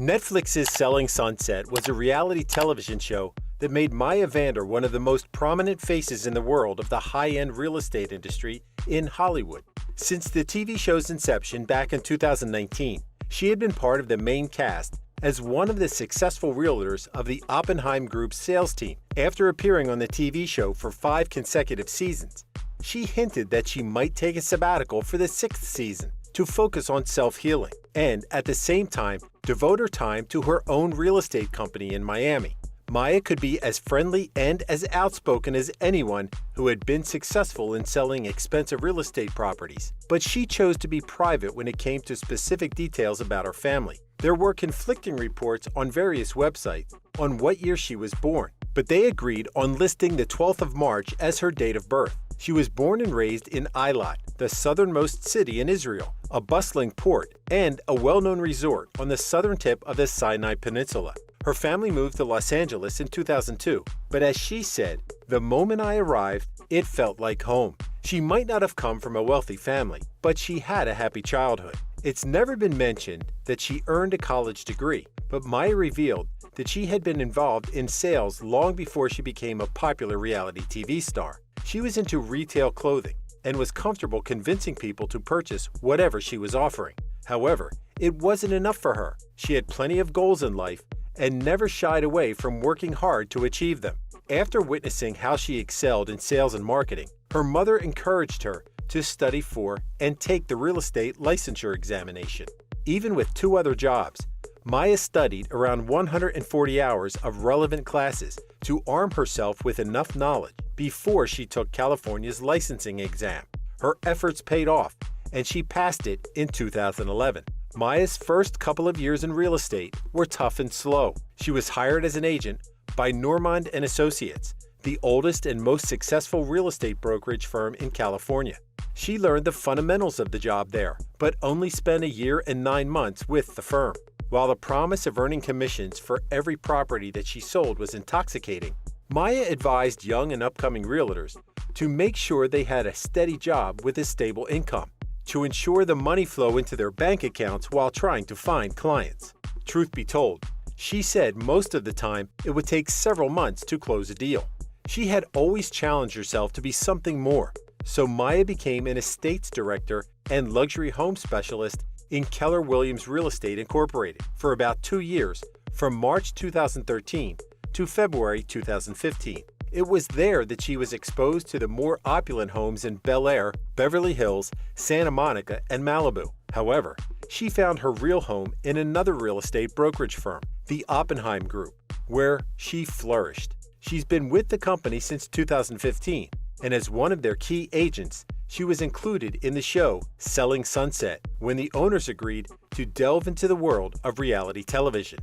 Netflix's Selling Sunset was a reality television show that made Maya Vander one of the most prominent faces in the world of the high-end real estate industry in Hollywood. Since the TV show's inception back in 2019, she had been part of the main cast as one of the successful realtors of the Oppenheim Group sales team. After appearing on the TV show for 5 consecutive seasons, she hinted that she might take a sabbatical for the 6th season to focus on self-healing and, at the same time, devote her time to her own real estate company in Miami. Maya could be as friendly and as outspoken as anyone who had been successful in selling expensive real estate properties, but she chose to be private when it came to specific details about her family. There were conflicting reports on various websites on what year she was born, but they agreed on listing the 12th of March as her date of birth. She was born and raised in Eilat, the southernmost city in Israel, a bustling port and a well-known resort on the southern tip of the Sinai Peninsula. Her family moved to Los Angeles in 2002, but as she said, "The moment I arrived, it felt like home." She might not have come from a wealthy family, but she had a happy childhood. It's never been mentioned that she earned a college degree, but Maya revealed that she had been involved in sales long before she became a popular reality TV star. She was into retail clothing and was comfortable convincing people to purchase whatever she was offering. However, it wasn't enough for her. She had plenty of goals in life and never shied away from working hard to achieve them. After witnessing how she excelled in sales and marketing, her mother encouraged her to study for and take the real estate licensure examination. Even with 2 other jobs, Maya studied around 140 hours of relevant classes to arm herself with enough knowledge before she took California's licensing exam. Her efforts paid off, and she passed it in 2011. Maya's first couple of years in real estate were tough and slow. She was hired as an agent by Normand & Associates, the oldest and most successful real estate brokerage firm in California. She learned the fundamentals of the job there, but only spent a year and 9 months with the firm. While the promise of earning commissions for every property that she sold was intoxicating, Maya advised young and upcoming realtors to make sure they had a steady job with a stable income, to ensure the money flow into their bank accounts while trying to find clients. Truth be told, she said most of the time it would take several months to close a deal. She had always challenged herself to be something more, so Maya became an estates director and luxury home specialist in Keller Williams Real Estate Incorporated for about 2 years, from March 2013 to February 2015. It was there that she was exposed to the more opulent homes in Bel Air, Beverly Hills, Santa Monica, and Malibu. However, she found her real home in another real estate brokerage firm, the Oppenheim Group, where she flourished. She's been with the company since 2015, and as one of their key agents, she was included in the show Selling Sunset when the owners agreed to delve into the world of reality television.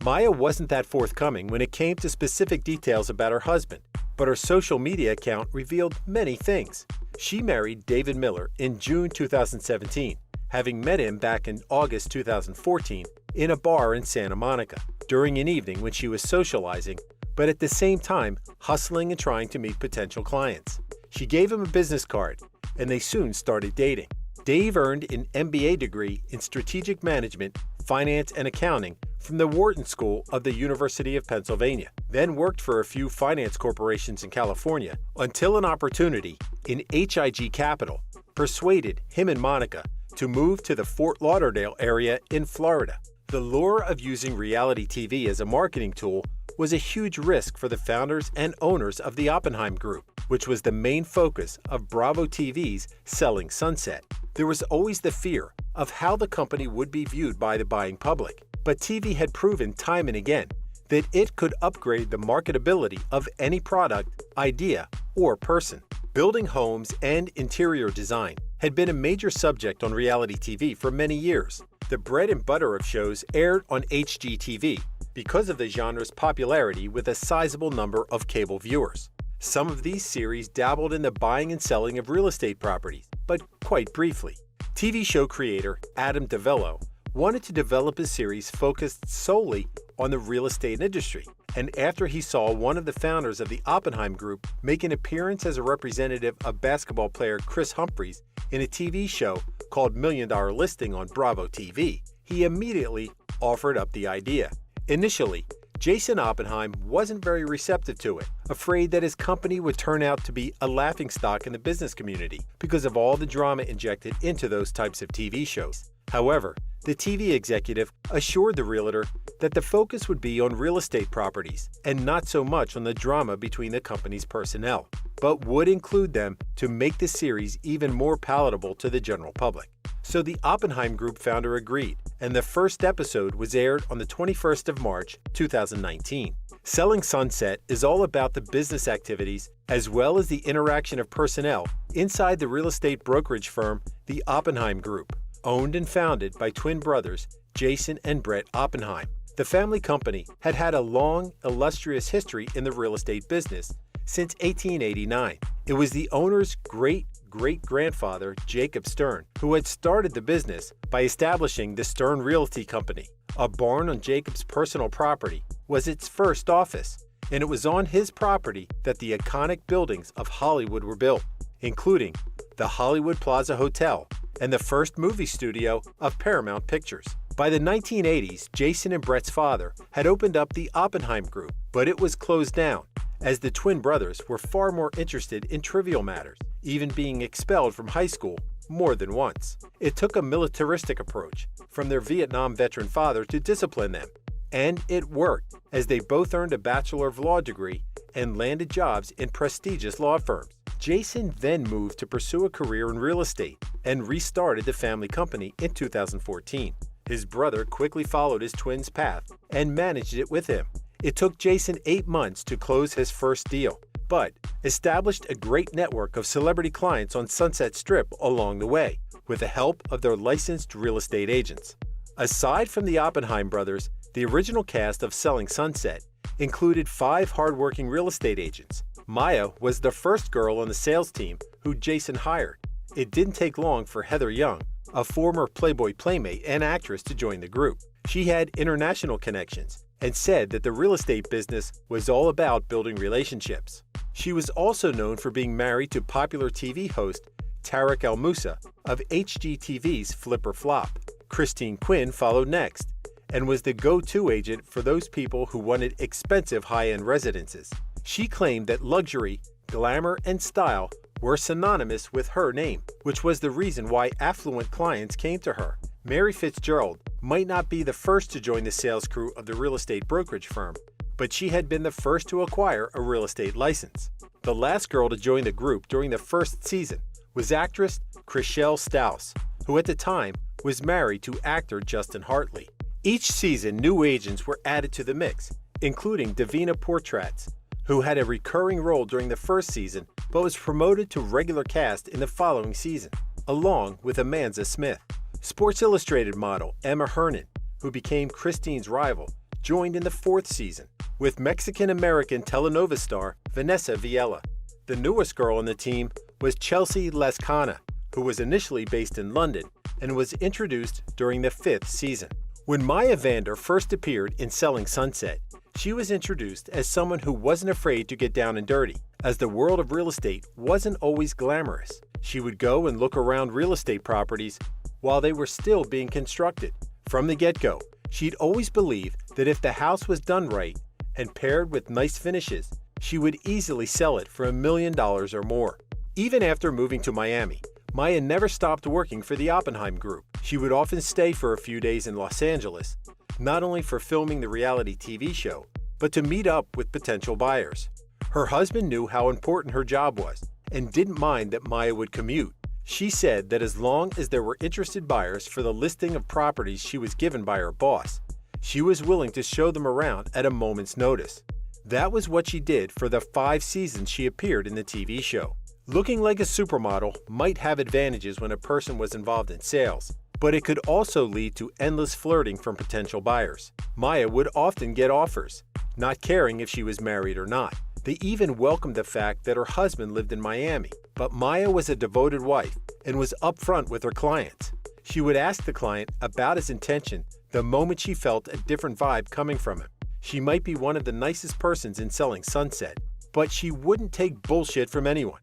Maya wasn't that forthcoming when it came to specific details about her husband, but her social media account revealed many things. She married David Miller in June 2017, having met him back in August 2014 in a bar in Santa Monica during an evening when she was socializing, but at the same time hustling and trying to meet potential clients. She gave him a business card, and they soon started dating. Dave earned an MBA degree in strategic management, finance, and accounting from the Wharton School of the University of Pennsylvania, then worked for a few finance corporations in California until an opportunity in HIG Capital persuaded him and Monica to move to the Fort Lauderdale area in Florida. The lure of using reality TV as a marketing tool was a huge risk for the founders and owners of the Oppenheim Group, which was the main focus of Bravo TV's Selling Sunset. There was always the fear of how the company would be viewed by the buying public, but TV had proven time and again that it could upgrade the marketability of any product, idea, or person. Building homes and interior design had been a major subject on reality TV for many years. The bread and butter of shows aired on HGTV because of the genre's popularity with a sizable number of cable viewers. Some of these series dabbled in the buying and selling of real estate properties, but quite briefly. TV show creator Adam DeVello wanted to develop a series focused solely on the real estate industry, and after he saw one of the founders of the Oppenheim Group make an appearance as a representative of basketball player Chris Humphries in a TV show called $1 Million Listing on Bravo TV, he immediately offered up the idea. Initially, Jason Oppenheim wasn't very receptive to it, afraid that his company would turn out to be a laughingstock in the business community because of all the drama injected into those types of TV shows. However, the TV executive assured the realtor that the focus would be on real estate properties and not so much on the drama between the company's personnel, but would include them to make the series even more palatable to the general public. So the Oppenheim Group founder agreed, and the first episode was aired on the 21st of March, 2019. Selling Sunset is all about the business activities as well as the interaction of personnel inside the real estate brokerage firm, the Oppenheim Group, owned and founded by twin brothers Jason and Brett Oppenheim. The family company had had a long, illustrious history in the real estate business since 1889. It was the owner's great-great-grandfather, Jacob Stern, who had started the business by establishing the Stern Realty Company. A barn on Jacob's personal property was its first office, and it was on his property that the iconic buildings of Hollywood were built, including the Hollywood Plaza Hotel and the first movie studio of Paramount Pictures. By the 1980s, Jason and Brett's father had opened up the Oppenheim Group, but it was closed down, as the twin brothers were far more interested in trivial matters, even being expelled from high school more than once. It took a militaristic approach from their Vietnam veteran father to discipline them, and it worked, as they both earned a Bachelor of Law degree and landed jobs in prestigious law firms. Jason then moved to pursue a career in real estate and restarted the family company in 2014. His brother quickly followed his twin's path and managed it with him. It took Jason 8 months to close his first deal, but established a great network of celebrity clients on Sunset Strip along the way, with the help of their licensed real estate agents. Aside from the Oppenheim brothers, the original cast of Selling Sunset included 5 hardworking real estate agents. Maya was the first girl on the sales team who Jason hired. It didn't take long for Heather Young, a former Playboy playmate and actress, to join the group. She had international connections and said that the real estate business was all about building relationships. She was also known for being married to popular TV host Tarek El Moussa of HGTV's Flip or Flop. Christine Quinn followed next and was the go-to agent for those people who wanted expensive high-end residences. She claimed that luxury, glamour, and style were synonymous with her name, which was the reason why affluent clients came to her. Mary Fitzgerald might not be the first to join the sales crew of the real estate brokerage firm, but she had been the first to acquire a real estate license. The last girl to join the group during the first season was actress Chrishell Stause, who at the time was married to actor Justin Hartley. Each season, new agents were added to the mix, including Davina Portratz, who had a recurring role during the first season but was promoted to regular cast in the following season, along with Amanda Smith. Sports Illustrated model Emma Hernan, who became Christine's rival, joined in the 4th season, with Mexican-American telenovela star Vanessa Villela. The newest girl on the team was Chelsea Lascana, who was initially based in London and was introduced during the 5th season. When Maya Vander first appeared in Selling Sunset, she was introduced as someone who wasn't afraid to get down and dirty, as the world of real estate wasn't always glamorous. She would go and look around real estate properties while they were still being constructed. From the get-go, she'd always believed that if the house was done right and paired with nice finishes, she would easily sell it for $1 million or more. Even after moving to Miami, Maya never stopped working for the Oppenheim Group. She would often stay for a few days in Los Angeles, not only for filming the reality TV show, but to meet up with potential buyers. Her husband knew how important her job was and didn't mind that Maya would commute. She said that as long as there were interested buyers for the listing of properties she was given by her boss, she was willing to show them around at a moment's notice. That was what she did for the 5 seasons she appeared in the TV show. Looking like a supermodel might have advantages when a person was involved in sales, but it could also lead to endless flirting from potential buyers. Maya would often get offers, not caring if she was married or not. They even welcomed the fact that her husband lived in Miami, but Maya was a devoted wife and was upfront with her clients. She would ask the client about his intention the moment she felt a different vibe coming from him. She might be one of the nicest persons in Selling Sunset, but she wouldn't take bullshit from anyone.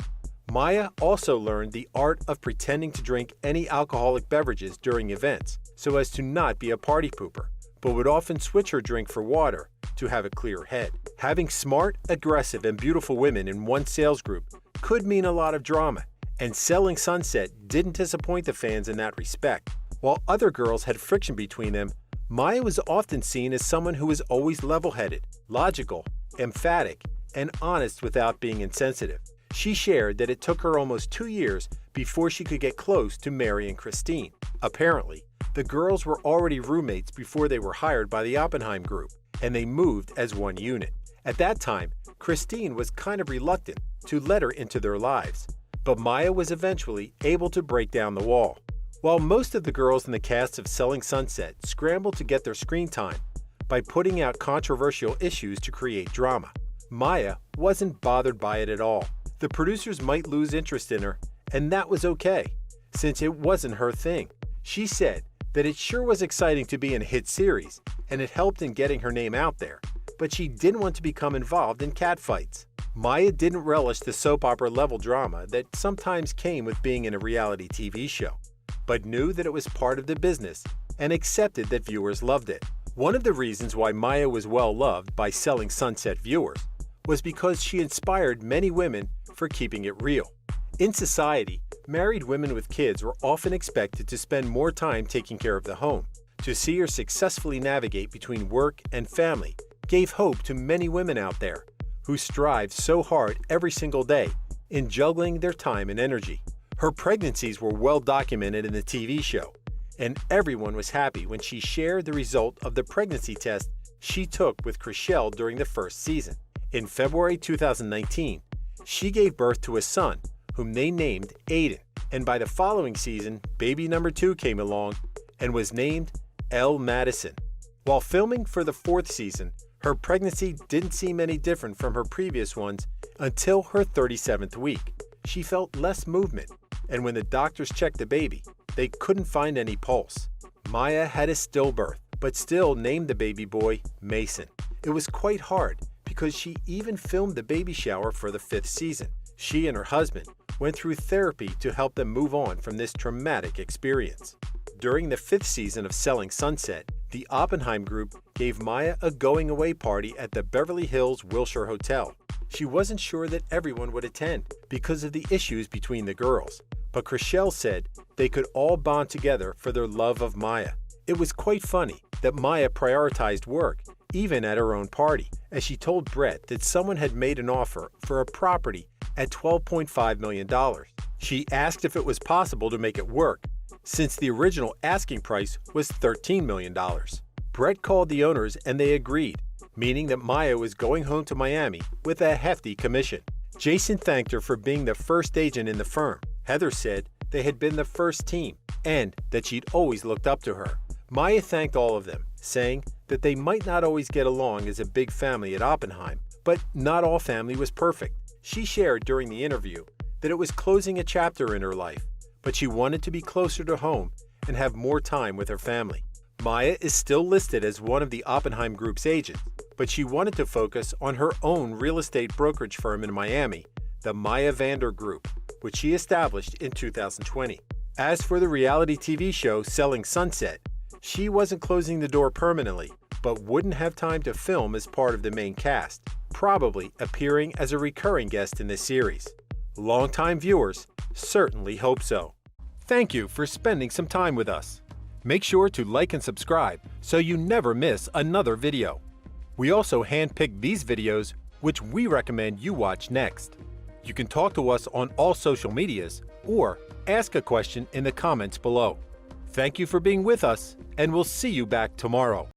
Maya also learned the art of pretending to drink any alcoholic beverages during events so as to not be a party pooper. but would often switch her drink for water to have a clear head. Having smart, aggressive, and beautiful women in one sales group could mean a lot of drama, and Selling Sunset didn't disappoint the fans in that respect. While other girls had friction between them, Maya was often seen as someone who was always level-headed, logical, emphatic, and honest without being insensitive. She shared that it took her almost 2 years before she could get close to Mary and Christine. Apparently, the girls were already roommates before they were hired by the Oppenheim Group, and they moved as one unit. At that time, Christine was kind of reluctant to let her into their lives, but Maya was eventually able to break down the wall. While most of the girls in the cast of Selling Sunset scrambled to get their screen time by putting out controversial issues to create drama, Maya wasn't bothered by it at all. The producers might lose interest in her, and that was okay, since it wasn't her thing. She said that it sure was exciting to be in a hit series, and it helped in getting her name out there, but she didn't want to become involved in catfights. Maya didn't relish the soap opera level drama that sometimes came with being in a reality TV show, but knew that it was part of the business and accepted that viewers loved it. One of the reasons why Maya was well loved by Selling Sunset viewers was because she inspired many women for keeping it real. In society, married women with kids were often expected to spend more time taking care of the home. To see her successfully navigate between work and family gave hope to many women out there who strive so hard every single day in juggling their time and energy. Her pregnancies were well documented in the TV show, and everyone was happy when she shared the result of the pregnancy test she took with Chriselle during the first season. In February 2019, she gave birth to a son, whom they named Aiden, and by the following season, baby number 2 came along and was named Elle Madison. While filming for the 4th season, her pregnancy didn't seem any different from her previous ones until her 37th week. She felt less movement, and when the doctors checked the baby, they couldn't find any pulse. Maya had a stillbirth, but still named the baby boy Mason. It was quite hard because she even filmed the baby shower for the 5th season. She and her husband went through therapy to help them move on from this traumatic experience. During the 5th season of Selling Sunset, the Oppenheim Group gave Maya a going-away party at the Beverly Hills Wilshire Hotel. She wasn't sure that everyone would attend because of the issues between the girls, but Chriselle said they could all bond together for their love of Maya. It was quite funny that Maya prioritized work, even at her own party, as she told Brett that someone had made an offer for a property at $12.5 million. She asked if it was possible to make it work, since the original asking price was $13 million. Brett called the owners and they agreed, meaning that Maya was going home to Miami with a hefty commission. Jason thanked her for being the first agent in the firm. Heather said they had been the first team and that she'd always looked up to her. Maya thanked all of them, saying that they might not always get along as a big family at Oppenheim, but not all family was perfect. She shared during the interview that it was closing a chapter in her life, but she wanted to be closer to home and have more time with her family. Maya is still listed as one of the Oppenheim Group's agents, but she wanted to focus on her own real estate brokerage firm in Miami, the Maya Vander Group, which she established in 2020. As for the reality TV show Selling Sunset, she wasn't closing the door permanently, but wouldn't have time to film as part of the main cast, probably appearing as a recurring guest in this series. Longtime viewers certainly hope so. Thank you for spending some time with us. Make sure to like and subscribe so you never miss another video. We also handpick these videos which we recommend you watch next. You can talk to us on all social medias or ask a question in the comments below. Thank you for being with us, and we'll see you back tomorrow.